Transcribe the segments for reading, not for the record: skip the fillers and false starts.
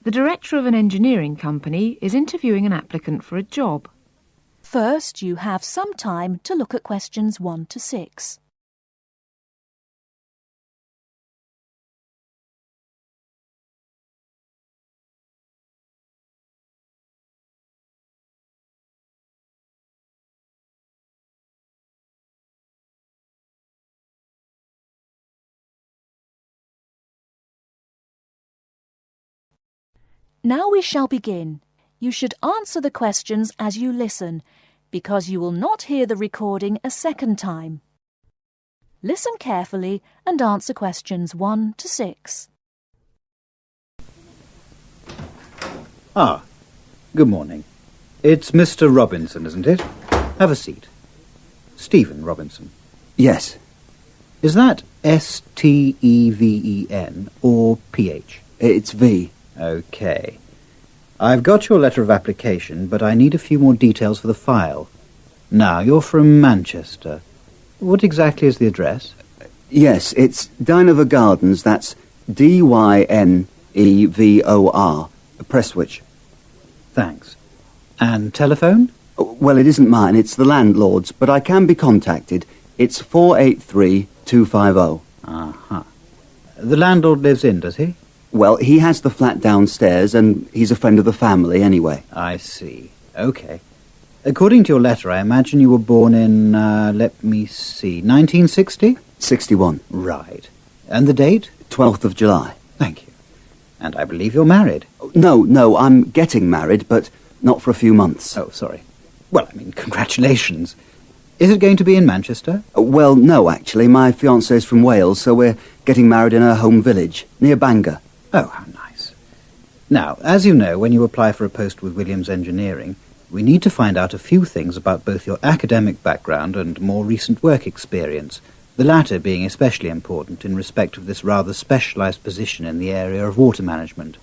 The director of an engineering company is interviewing an applicant for a job. First, you have some time to look at questions 1 to 6. Now we shall begin. You should answer the questions as you listen, because you will not hear the recording a second time. Listen carefully and answer questions 1 to 6. Good morning. It's Mr. Robinson, isn't it? Have a seat. Stephen Robinson. Yes. Is that S-T-E-V-E-N or P-H? It's V. OK. I've got your letter of application, but I need a few more details for the file. Now, you're from Manchester. What exactly is the address? Yes, it's Dynevor Gardens, that's D-Y-N-E-V-O-R, Prestwich. Thanks. And telephone? Well, it isn't mine, it's the landlord's, but I can be contacted. It's 483-250. Uh-huh. The landlord lives in, does he? Well, he has the flat downstairs, and he's a friend of the family anyway. I see. OK. According to your letter, I imagine you were born in, let me see, 1960? 61. Right. And the date? 12th of July. Thank you. And I believe you're married. No, I'm getting married, but not for a few months. Oh, sorry. Well, I mean, congratulations. Is it going to be in Manchester? Well, no, actually. My fiancée's from Wales, so we're getting married in her home village, near Bangor. Oh, how nice. Now, as you know, when you apply for a post with Williams Engineering, we need to find out a few things about both your academic background and more recent work experience, the latter being especially important in respect of this rather specialised position in the area of water management.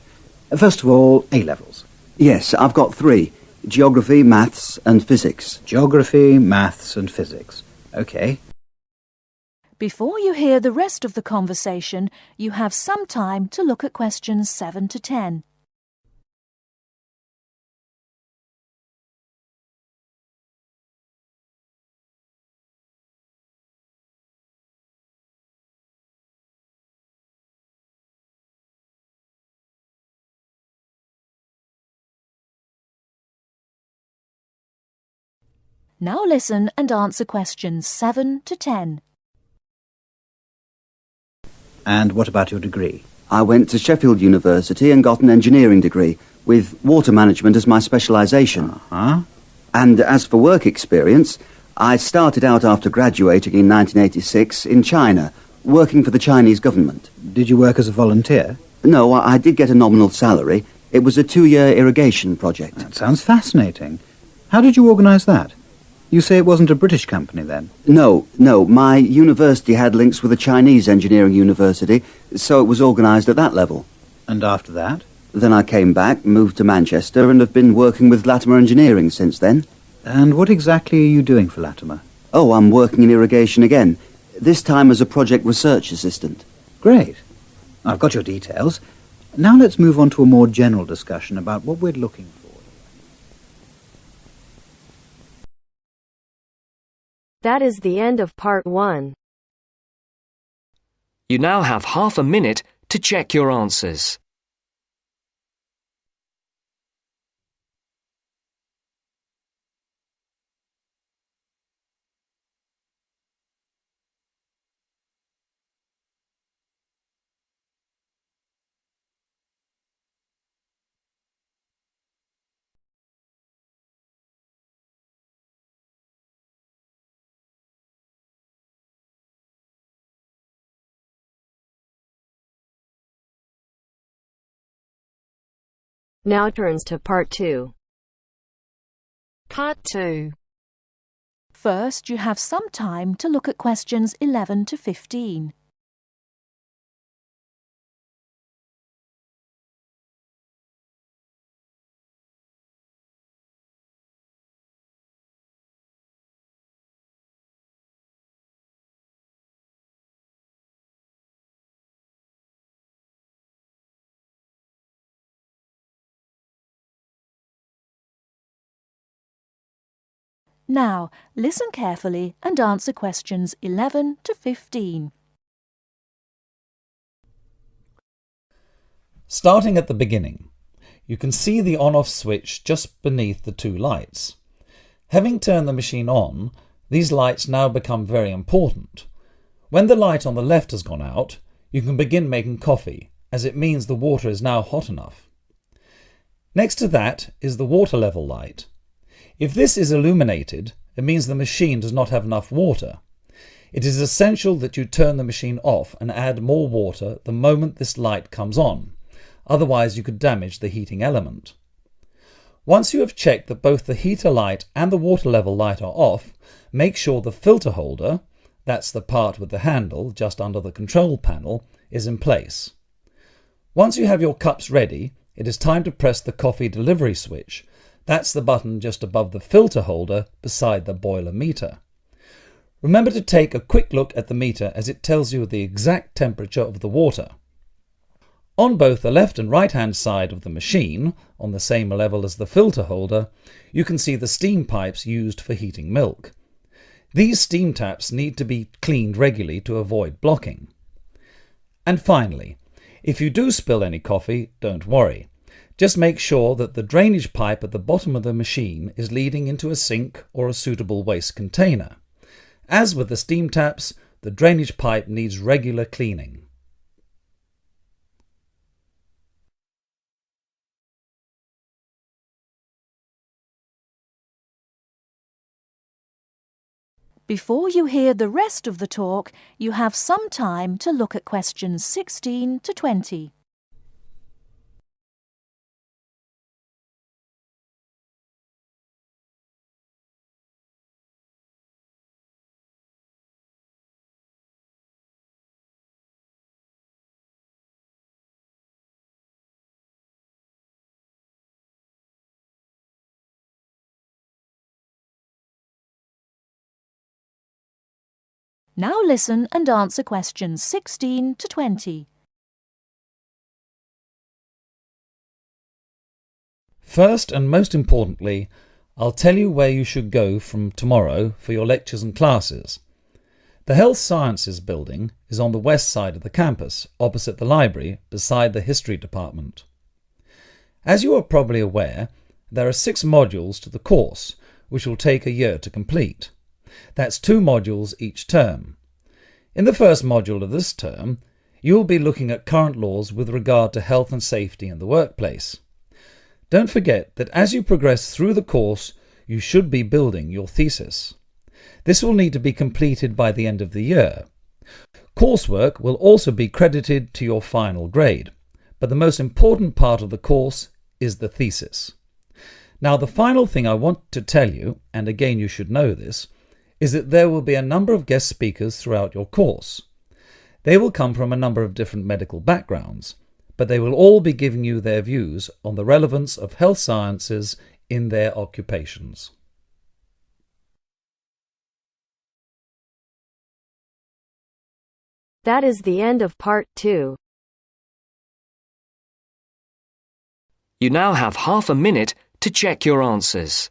First of all, A-levels. Yes, I've got 3. Geography, maths and physics. Geography, maths and physics. OK. Before you hear the rest of the conversation, you have some time to look at questions 7 to 10. Now listen and answer questions 7 to 10. And what about your degree? I went to Sheffield University and got an engineering degree, with water management as my specialisation. Uh-huh. And as for work experience, I started out after graduating in 1986 in China, working for the Chinese government. Did you work as a volunteer? No, I did get a nominal salary. It was a 2-year irrigation project. That sounds fascinating. How did you organise that? You say it wasn't a British company, then? No. My university had links with a Chinese engineering university, so it was organised at that level. And after that? Then I came back, moved to Manchester, and have been working with Latimer Engineering since then. And what exactly are you doing for Latimer? Oh, I'm working in irrigation again, this time as a project research assistant. Great. I've got your details. Now let's move on to a more general discussion about what we're looking for. That is the end of part 1. You now have half a minute to check your answers. Now turns to part 2. Part 2. First, you have some time to look at questions 11 to 15. Now, listen carefully and answer questions 11 to 15. Starting at the beginning, you can see the on-off switch just beneath the two lights. Having turned the machine on, these lights now become very important. When the light on the left has gone out, you can begin making coffee, as it means the water is now hot enough. Next to that is the water level light. If this is illuminated, it means the machine does not have enough water. It is essential that you turn the machine off and add more water the moment this light comes on. Otherwise you could damage the heating element. Once you have checked that both the heater light and the water level light are off, make sure the filter holder, that's the part with the handle just under the control panel, is in place. Once you have your cups ready, it is time to press the coffee delivery switch. That's the button just above the filter holder beside the boiler meter. Remember to take a quick look at the meter as it tells you the exact temperature of the water. On both the left and right hand side of the machine, on the same level as the filter holder, you can see the steam pipes used for heating milk. These steam taps need to be cleaned regularly to avoid blocking. And finally, if you do spill any coffee, don't worry. Just make sure that the drainage pipe at the bottom of the machine is leading into a sink or a suitable waste container. As with the steam taps, the drainage pipe needs regular cleaning. Before you hear the rest of the talk, you have some time to look at questions 16 to 20. Now listen and answer questions 16 to 20. First and most importantly, I'll tell you where you should go from tomorrow for your lectures and classes. The Health Sciences building is on the west side of the campus, opposite the library, beside the History department. As you are probably aware, there are 6 modules to the course, which will take a year to complete. That's 2 modules each term. In the first module of this term, you will be looking at current laws with regard to health and safety in the workplace. Don't forget that as you progress through the course, you should be building your thesis. This will need to be completed by the end of the year. Coursework will also be credited to your final grade, but the most important part of the course is the thesis. Now, the final thing I want to tell you, and again you should know this, is that there will be a number of guest speakers throughout your course. They will come from a number of different medical backgrounds, but they will all be giving you their views on the relevance of health sciences in their occupations. That is the end of part 2. You now have half a minute to check your answers.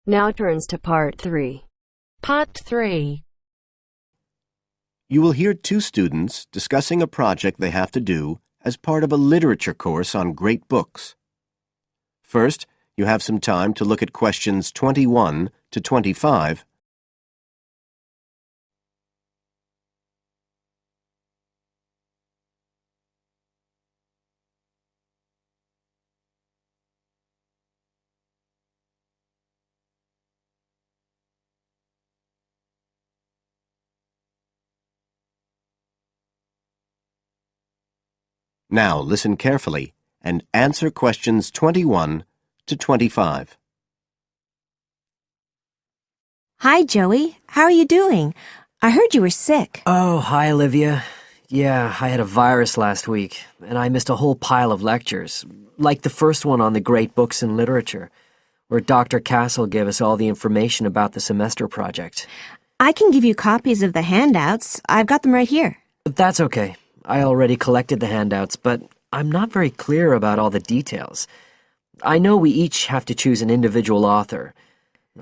Now turns to part 3. Part 3. You will hear 2 students discussing a project they have to do as part of a literature course on great books. First, you have some time to look at questions 21 to 25. Now listen carefully and answer questions 21 to 25. Hi, Joey. How are you doing? I heard you were sick. Oh, hi, Olivia. Yeah, I had a virus last week, and I missed a whole pile of lectures, like the first one on the great books in literature, where Dr. Castle gave us all the information about the semester project. I can give you copies of the handouts. I've got them right here. That's okay. I already collected the handouts, but I'm not very clear about all the details. I know we each have to choose an individual author.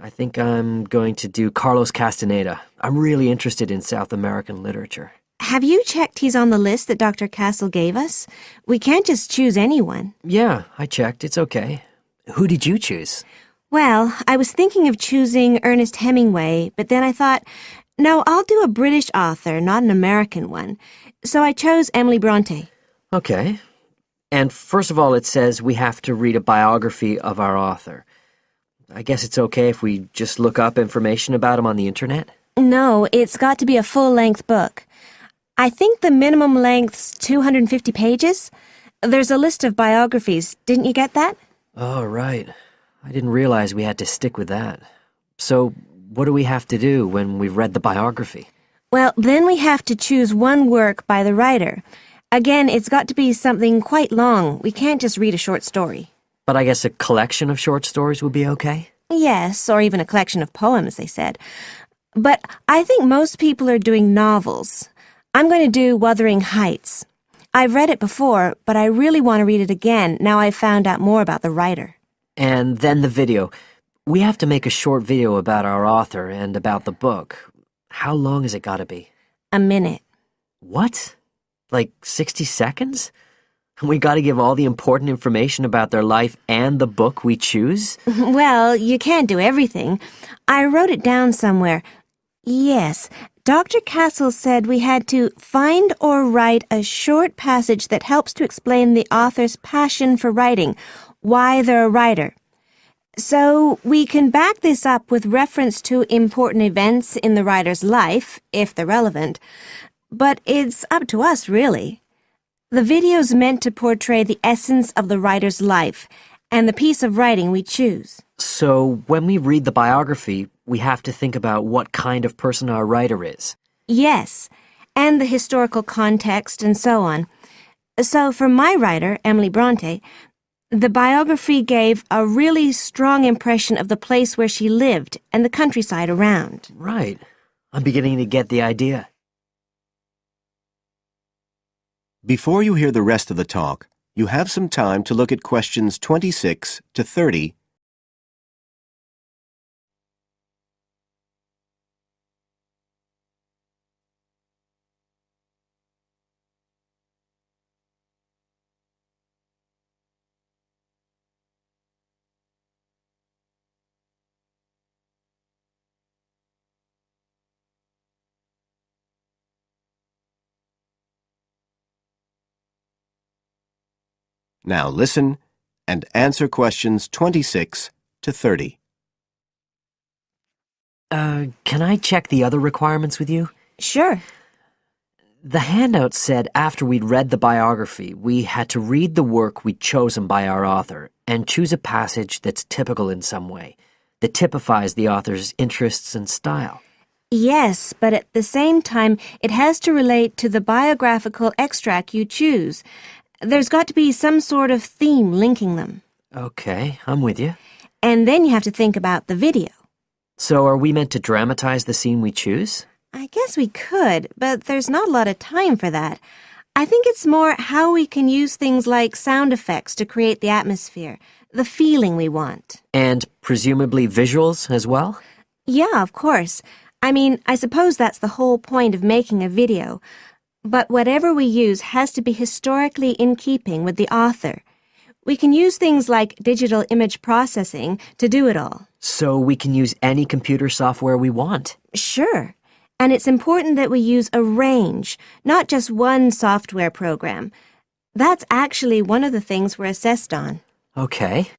I think I'm going to do Carlos Castaneda. I'm really interested in South American literature. Have you checked he's on the list that Dr. Castle gave us? We can't just choose anyone. Yeah, I checked. It's okay. Who did you choose? Well, I was thinking of choosing Ernest Hemingway, but then I thought, no, I'll do a British author, not an American one. So I chose Emily Bronte. Okay. And first of all, it says we have to read a biography of our author. I guess it's okay if we just look up information about him on the internet? No, it's got to be a full-length book. I think the minimum length's 250 pages. There's a list of biographies. Didn't you get that? Oh, right. I didn't realize we had to stick with that. So, what do we have to do when we've read the biography? Well, then we have to choose one work by the writer. Again, it's got to be something quite long. We can't just read a short story. But I guess a collection of short stories would be okay? Yes, or even a collection of poems, they said. But I think most people are doing novels. I'm going to do Wuthering Heights. I've read it before, but I really want to read it again now I've found out more about the writer. And then the video. We have to make a short video about our author and about the book. How long has it got to be? A minute. What? Like 60 seconds? We got to give all the important information about their life and the book we choose? Well, you can't do everything. I wrote it down somewhere. Yes, Dr. Castle said we had to find or write a short passage that helps to explain the author's passion for writing, why they're a writer. So we can back this up with reference to important events in the writer's life, if they're relevant. But it's up to us, really. The video's meant to portray the essence of the writer's life and the piece of writing we choose. So when we read the biography, we have to think about what kind of person our writer is. Yes, and the historical context and so on. So for my writer, Emily Bronte, the biography gave a really strong impression of the place where she lived and the countryside around. Right. I'm beginning to get the idea. Before you hear the rest of the talk, you have some time to look at questions 26 to 30. Now listen and answer questions 26 to 30. Can I check the other requirements with you? Sure. The handout said after we'd read the biography, we had to read the work we'd chosen by our author and choose a passage that's typical in some way, that typifies the author's interests and style. Yes, but at the same time, it has to relate to the biographical extract you choose. There's got to be some sort of theme linking them. Okay, I'm with you. And then you have to think about the video. So are we meant to dramatize the scene we choose? I guess we could, but there's not a lot of time for that. I think it's more how we can use things like sound effects to create the atmosphere, the feeling we want. And presumably visuals as well? Yeah, of course. I mean, I suppose that's the whole point of making a video. But whatever we use has to be historically in keeping with the author. We can use things like digital image processing to do it all. So we can use any computer software we want? Sure. And it's important that we use a range, not just one software program. That's actually one of the things we're assessed on. Okay.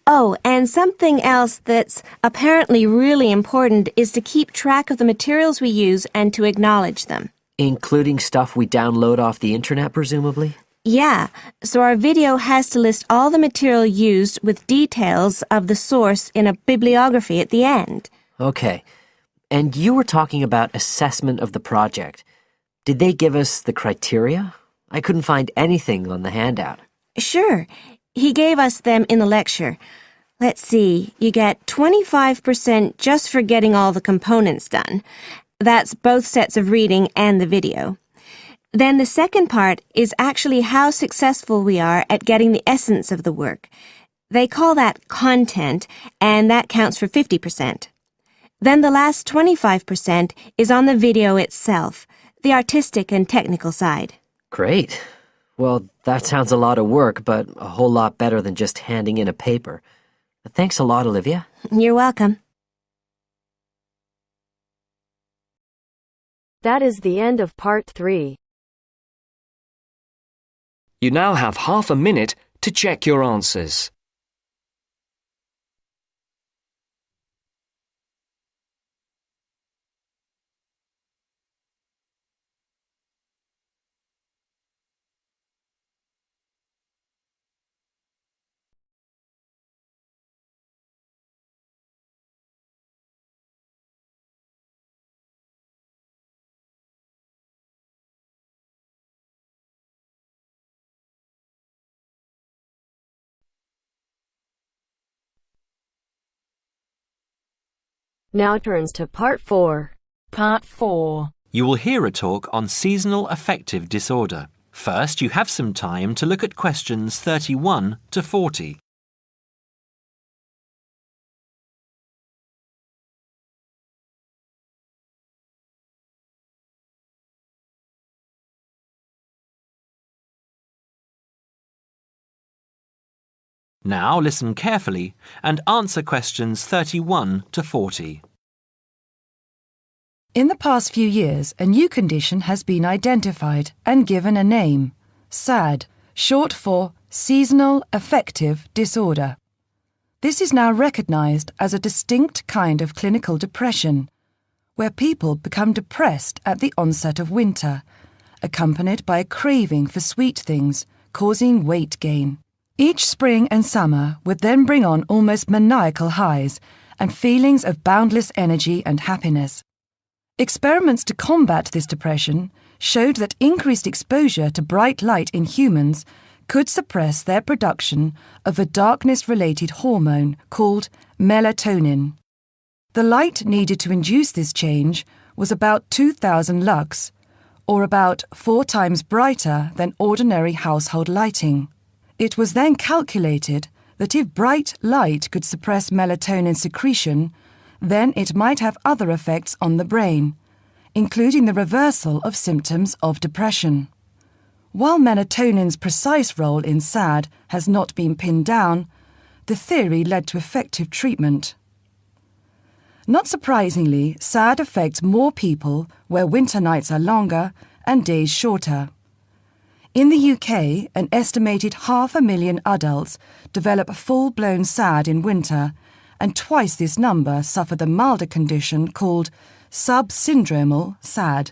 Oh, and something else that's apparently really important is to keep track of the materials we use and to acknowledge them. Including stuff we download off the internet, presumably? Yeah, so our video has to list all the material used with details of the source in a bibliography at the end. Okay. And you were talking about assessment of the project. Did they give us the criteria? I couldn't find anything on the handout. Sure. He gave us them in the lecture. Let's see, you get 25% just for getting all the components done. That's both sets of reading and the video. Then the second part is actually how successful we are at getting the essence of the work. They call that content, and that counts for 50%. Then the last 25% is on the video itself, the artistic and technical side. Great. Well, that sounds a lot of work, but a whole lot better than just handing in a paper. Thanks a lot, Olivia. You're welcome. That is the end of part 3. You now have half a minute to check your answers. Now turns to part 4. Part 4. You will hear a talk on seasonal affective disorder. First, you have some time to look at questions 31 to 40. Now listen carefully and answer questions 31 to 40. In the past few years, a new condition has been identified and given a name, SAD, short for Seasonal Affective Disorder. This is now recognized as a distinct kind of clinical depression, where people become depressed at the onset of winter, accompanied by a craving for sweet things, causing weight gain. Each spring and summer would then bring on almost maniacal highs and feelings of boundless energy and happiness. Experiments to combat this depression showed that increased exposure to bright light in humans could suppress their production of a darkness-related hormone called melatonin. The light needed to induce this change was about 2,000 lux, or about 4 times brighter than ordinary household lighting. It was then calculated that if bright light could suppress melatonin secretion, then it might have other effects on the brain, including the reversal of symptoms of depression. While melatonin's precise role in SAD has not been pinned down, the theory led to effective treatment. Not surprisingly, SAD affects more people where winter nights are longer and days shorter. In the UK, an estimated 500,000 adults develop full-blown SAD in winter, and twice this number suffer the milder condition called subsyndromal SAD.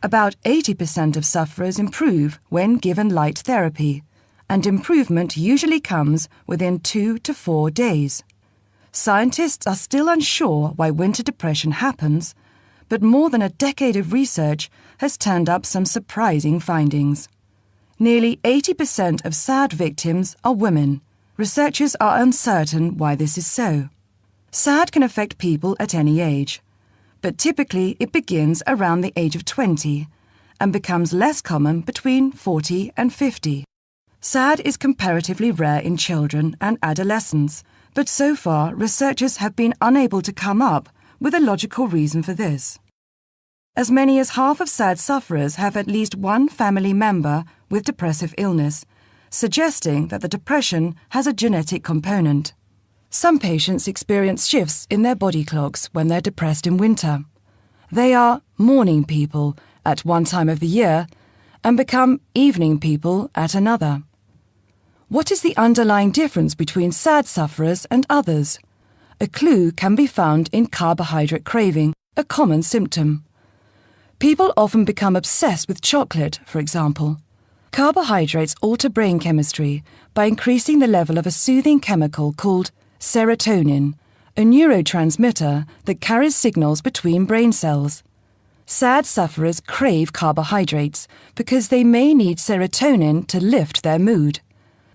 About 80% of sufferers improve when given light therapy, and improvement usually comes within 2 to 4 days. Scientists are still unsure why winter depression happens, but more than a decade of research has turned up some surprising findings. Nearly 80% of SAD victims are women. Researchers are uncertain why this is so. SAD can affect people at any age, but typically it begins around the age of 20 and becomes less common between 40 and 50. SAD is comparatively rare in children and adolescents, but so far researchers have been unable to come up with a logical reason for this. As many as half of SAD sufferers have at least one family member with depressive illness, suggesting that the depression has a genetic component. Some patients experience shifts in their body clocks when they're depressed in winter. They are morning people at one time of the year and become evening people at another. What is the underlying difference between SAD sufferers and others? A clue can be found in carbohydrate craving, a common symptom. People often become obsessed with chocolate, for example. Carbohydrates alter brain chemistry by increasing the level of a soothing chemical called serotonin, a neurotransmitter that carries signals between brain cells. SAD sufferers crave carbohydrates because they may need serotonin to lift their mood.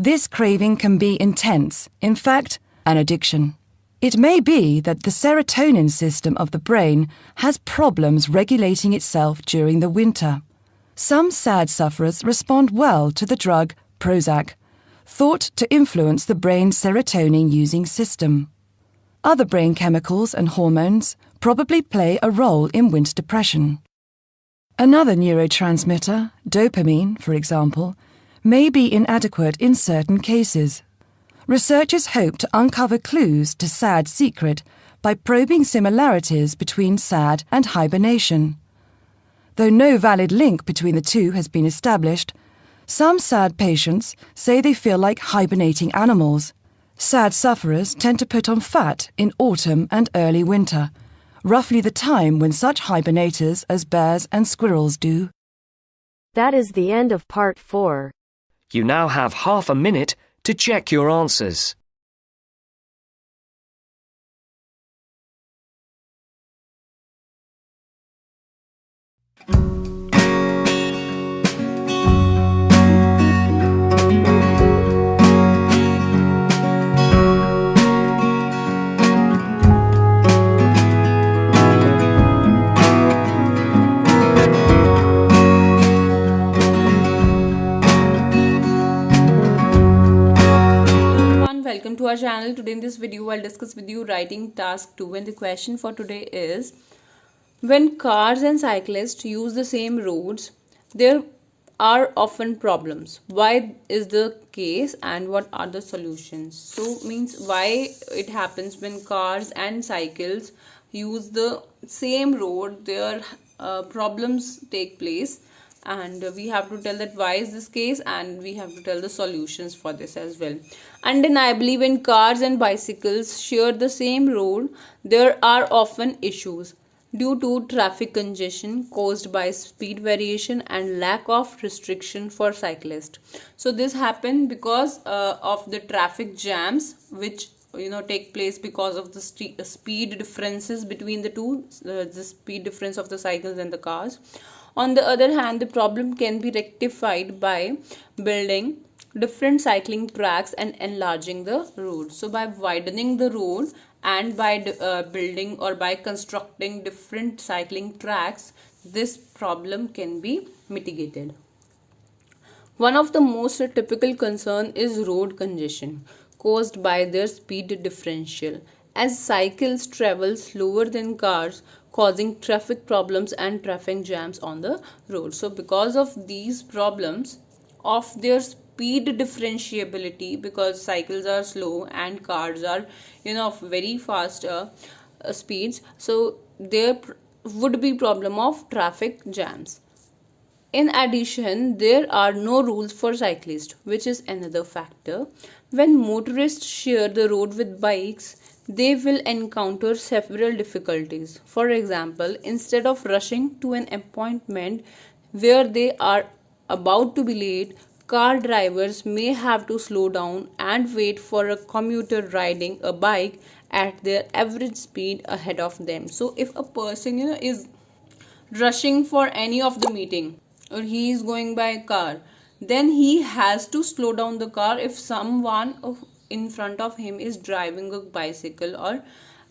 This craving can be intense, in fact, an addiction. It may be that the serotonin system of the brain has problems regulating itself during the winter. Some SAD sufferers respond well to the drug Prozac, thought to influence the brain's serotonin-using system. Other brain chemicals and hormones probably play a role in winter depression. Another neurotransmitter, dopamine, for example, may be inadequate in certain cases. Researchers hope to uncover clues to SAD's secret by probing similarities between SAD and hibernation. Though no valid link between the two has been established, some SAD patients say they feel like hibernating animals. SAD sufferers tend to put on fat in autumn and early winter, roughly the time when such hibernators as bears and squirrels do. That is the end of part 4. You now have half a minute to check your answers. Welcome to our channel. Today in this video I'll discuss with you writing task 2, and the question for today is: when cars and cyclists use the same roads, there are often problems. Why is the case and what are the solutions? So means why it happens when cars and cycles use the same road, there problems take place, and we have to tell that why is this case, and we have to tell the solutions for this as well. Undeniably, when cars and bicycles share the same road, there are often issues due to traffic congestion caused by speed variation and lack of restriction for cyclists. So this happened because of the traffic jams which take place because of the speed differences between the two, the speed difference of the cycles and the cars. On the other hand, the problem can be rectified by building different cycling tracks and enlarging the road. So by widening the road and by building or by constructing different cycling tracks, this problem can be mitigated. One of the most typical concern is road congestion caused by their speed differential, as cycles travel slower than cars, causing traffic problems and traffic jams on the road. So because of these problems of their speed differentiability, because cycles are slow and cars are of very fast speeds, so there would be problem of traffic jams. In addition, there are no rules for cyclists, which is another factor. When motorists share the road with bikes, they will encounter several difficulties. For example, instead of rushing to an appointment where they are about to be late, car drivers may have to slow down and wait for a commuter riding a bike at their average speed ahead of them. So if a person is rushing for any of the meeting, or he is going by a car, then he has to slow down the car if someone in front of him is driving a bicycle or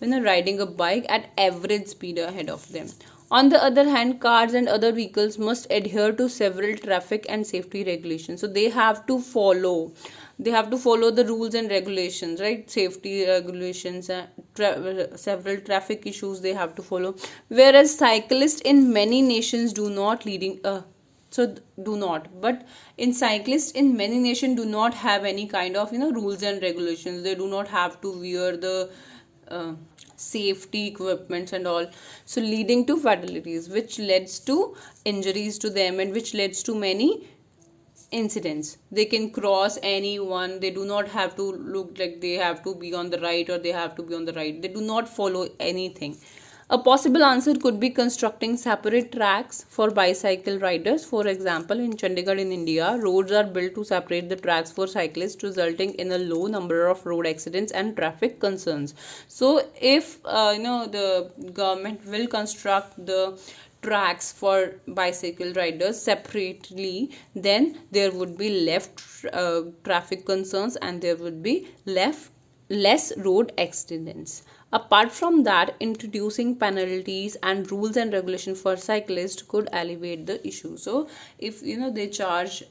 riding a bike at average speed ahead of them. On the other hand, cars and other vehicles must adhere to several traffic and safety regulations. So they have to follow the rules and regulations, right? Safety regulations, several traffic issues they have to follow, whereas cyclists in many nations but in cyclists in many nations do not have any kind of rules and regulations. They do not have to wear the safety equipments and all, so leading to fatalities, which leads to injuries to them and which leads to many incidents. They can cross anyone. They do not have to look like they have to be on the right or they have to be on the right. They do not follow anything. A possible answer could be constructing separate tracks for bicycle riders. For example, in Chandigarh in India, roads are built to separate the tracks for cyclists, resulting in a low number of road accidents and traffic concerns. So if the government will construct the tracks for bicycle riders separately, then there would be less traffic concerns and there would be less road accidents. Apart from that, introducing penalties and rules and regulation for cyclists could alleviate the issue. So if they charge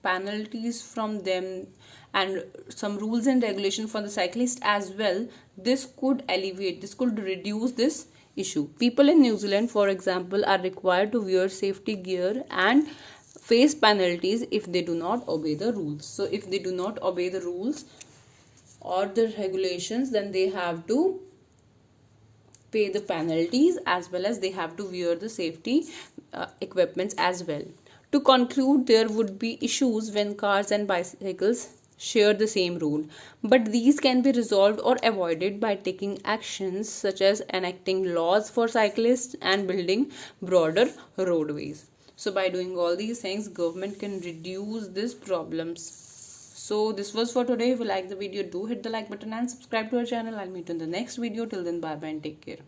penalties from them and some rules and regulation for the cyclist as well, this could reduce this issue. People in New Zealand, for example, are required to wear safety gear and face penalties if they do not obey the rules. So if they do not obey the rules or the regulations, then they have to pay the penalties as well as they have to wear the safety equipments as well. To conclude, there would be issues when cars and bicycles share the same road, but these can be resolved or avoided by taking actions such as enacting laws for cyclists and building broader roadways. So by doing all these things, government can reduce these problems. So this was for today. If you like the video, do hit the like button and subscribe to our channel. I'll meet you in the next video. Till then, bye bye and take care.